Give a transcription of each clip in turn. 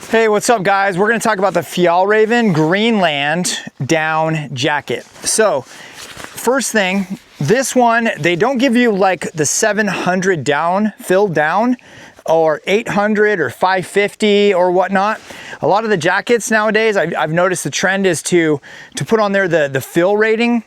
Hey, what's up guys? We're gonna talk about the Fjallraven Greenland down jacket. So, first thing, this one, they don't give you like the 700 down, filled down, or 800 or 550 or whatnot. A lot of the jackets nowadays, I've noticed the trend is to put on there the fill rating.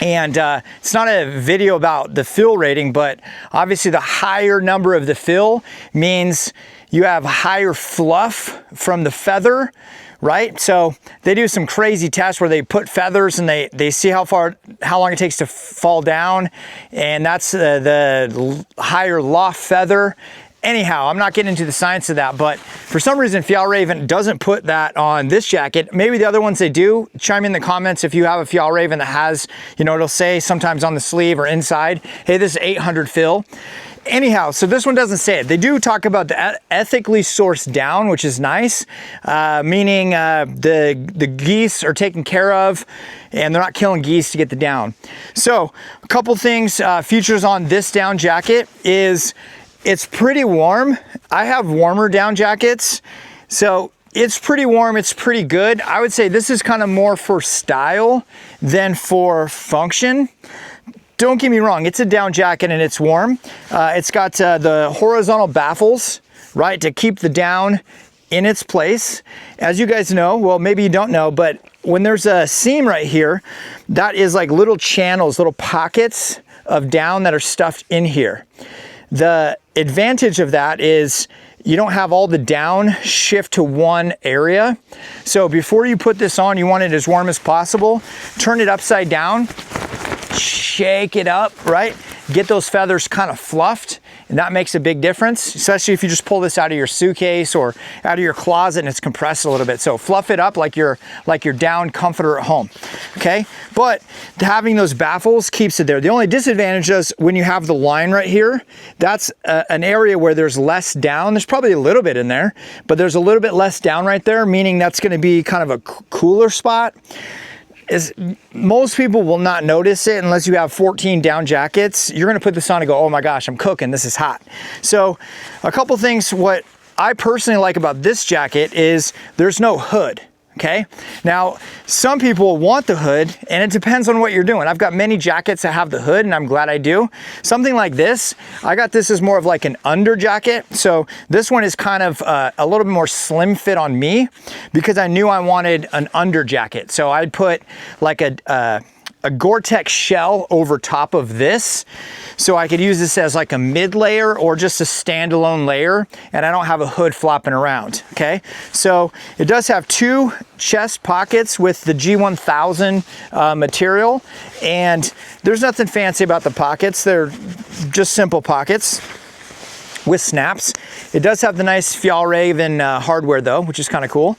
And it's not a video about the fill rating, but obviously the higher number of the fill means you have higher fluff from the feather, right? So they do some crazy tests where they put feathers and they see how long it takes to fall down. And that's the higher loft feather. Anyhow, I'm not getting into the science of that, but for some reason, Fjallraven doesn't put that on this jacket. Maybe the other ones they do. Chime in the comments if you have a Fjallraven that has, you know, it'll say sometimes on the sleeve or inside, hey, this is 800 fill. Anyhow, so this one doesn't say it. They do talk about the ethically sourced down, which is nice, meaning the geese are taken care of and they're not killing geese to get the down. So a couple things, features on this down jacket is it's pretty warm. I have warmer down jackets, so it's pretty warm, it's pretty good. I would say this is kind of more for style than for function. Don't get me wrong, it's a down jacket and it's warm. It's got the horizontal baffles, right, to keep the down in its place. As you guys know, well, maybe you don't know, but when there's a seam right here, that is like little channels, little pockets of down that are stuffed in here. The advantage of that is you don't have all the down shift to one area. So before you put this on, you want it as warm as possible. Turn it upside down, shake it up, right? Get those feathers kind of fluffed, and that makes a big difference, especially if you just pull this out of your suitcase or out of your closet and it's compressed a little bit. So fluff it up like your down comforter at home, okay? But having those baffles keeps it there. The only disadvantage is when you have the line right here, that's an area where there's less down. There's probably a little bit in there, but there's a little bit less down right there, meaning that's gonna be kind of a cooler spot. Most people will not notice it unless you have 14 down jackets. You're gonna put this on and go, oh my gosh, I'm cooking, this is hot. So a couple things, what I personally like about this jacket is there's no hood, okay? Now, some people want the hood and it depends on what you're doing. I've got many jackets that have the hood and I'm glad I do. Something like this, I got this as more of like an under jacket. So this one is kind of a little bit more slim fit on me because I knew I wanted an under jacket. So I'd put like a Gore-Tex shell over top of this. So I could use this as like a mid layer or just a standalone layer, and I don't have a hood flopping around, okay? So it does have two chest pockets with the G1000 material, and there's nothing fancy about the pockets. They're just simple pockets with snaps. It does have the nice Fjallraven hardware though, which is kind of cool.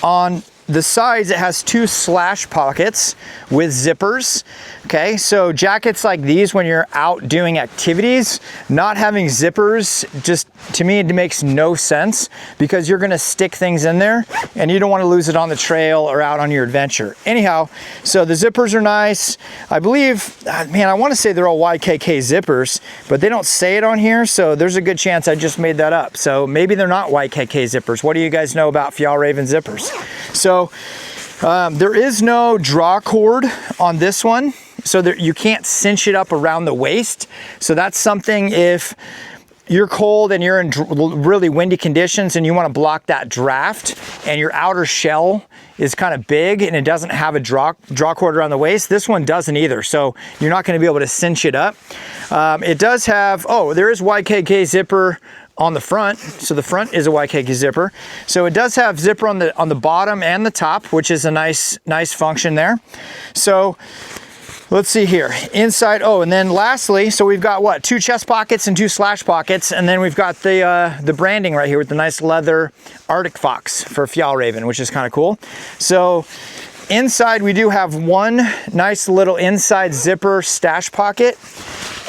On the sides, it has two slash pockets with zippers. Okay, so jackets like these, when you're out doing activities, not having zippers, just to me, it makes no sense because you're gonna stick things in there and you don't wanna lose it on the trail or out on your adventure. Anyhow, so the zippers are nice. I believe, man, I wanna say they're all YKK zippers, but they don't say it on here, so there's a good chance I just made that up. So maybe they're not YKK zippers. What do you guys know about Fjallraven zippers? So there is no draw cord on this one, so you can't cinch it up around the waist. So that's something if you're cold and you're in really windy conditions and you want to block that draft and your outer shell is kind of big and it doesn't have a draw cord around the waist, this one doesn't either. So you're not going to be able to cinch it up. It does have, oh, there is YKK zipper on the front, so the front is a YKK zipper. So it does have zipper on the bottom and the top, which is a nice function there. So let's see here, inside, oh, and then lastly, so we've got what, two chest pockets and two slash pockets, and then we've got the branding right here with the nice leather Arctic Fox for Fjallraven, which is kind of cool. So inside we do have one nice little inside zipper stash pocket,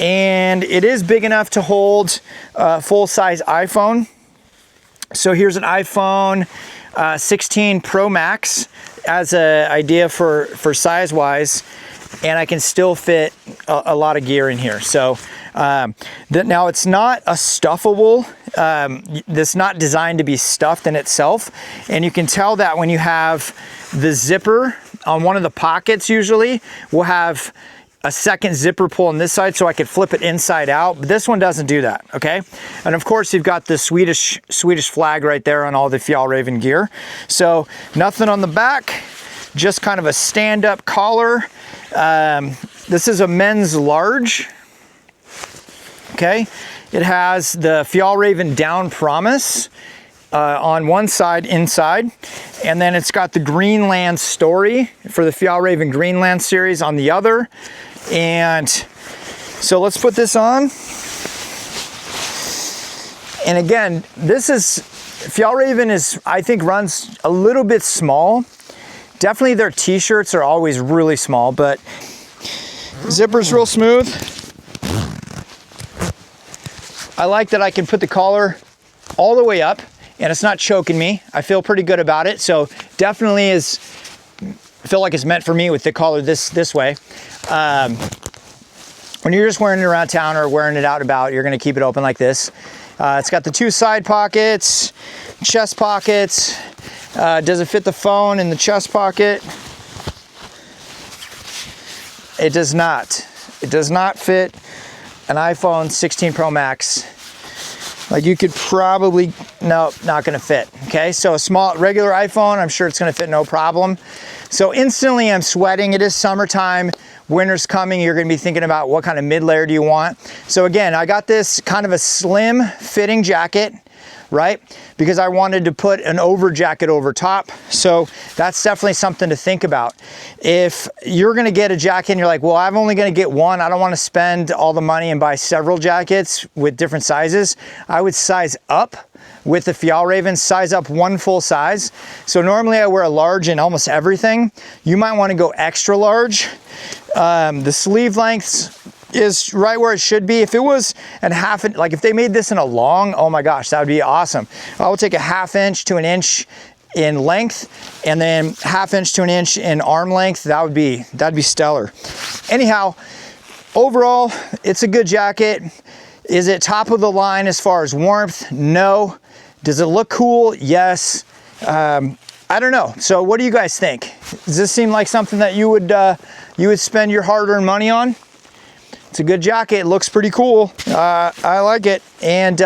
and it is big enough to hold a full-size iPhone. So here's an iPhone 16 Pro Max as an idea for size-wise, and I can still fit a lot of gear in here. So Now it's not a stuffable, it's not designed to be stuffed in itself. And you can tell that when you have the zipper on one of the pockets, usually we'll have a second zipper pull on this side so I could flip it inside out, but this one doesn't do that, okay? And of course you've got the Swedish flag right there on all the Fjallraven gear. So nothing on the back, just kind of a stand-up collar. This is a men's large, okay? It has the Fjallraven down promise on one side inside, and then it's got the Greenland story for the Fjallraven Greenland series on the other. And so let's put this on. And again, this is, Fjallraven is, I think, runs a little bit small. Definitely their t-shirts are always really small, but zipper's real smooth. I like that I can put the collar all the way up and it's not choking me. I feel pretty good about it. So definitely I feel like it's meant for me with the collar this way. When you're just wearing it around town or wearing it out about, you're gonna keep it open like this. It's got the 2 side pockets, chest pockets. Does it fit the phone in the chest pocket? It does not. It does not fit an iPhone 16 Pro Max. Like you could probably, no, not gonna fit, okay? So a small, regular iPhone, I'm sure it's gonna fit no problem. So instantly I'm sweating. It is summertime, winter's coming. You're gonna be thinking about what kind of mid-layer do you want. So again, I got this kind of a slim fitting jacket, right? Because I wanted to put an over jacket over top. So that's definitely something to think about. If you're gonna get a jacket and you're like, well, I'm only gonna get one, I don't wanna spend all the money and buy several jackets with different sizes, I would size up with the Fjallraven, size up one full size. So normally I wear a large in almost everything. You might wanna go extra large. The sleeve lengths is right where it should be. If it was like if they made this in a long, oh my gosh, that would be awesome. I would take a 1/2 inch to 1 inch in length and then 1/2 inch to 1 inch in arm length. That'd be stellar. Anyhow, overall, it's a good jacket. Is it top of the line as far as warmth? No. Does it look cool? Yes. I don't know. So what do you guys think? Does this seem like something that you would spend your hard-earned money on? It's a good jacket. It looks pretty cool. I like it. And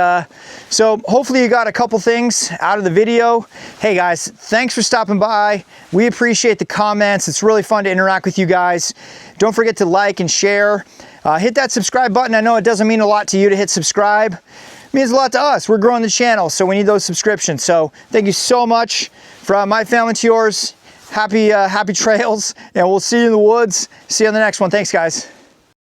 so hopefully you got a couple things out of the video. Hey guys, thanks for stopping by. We appreciate the comments. It's really fun to interact with you guys. Don't forget to like and share. Hit that subscribe button. I know it doesn't mean a lot to you to hit subscribe. It means a lot to us. We're growing the channel, so we need those subscriptions. So thank you so much. From my family to yours, happy trails, and we'll see you in the woods. See you on the next one. Thanks, guys.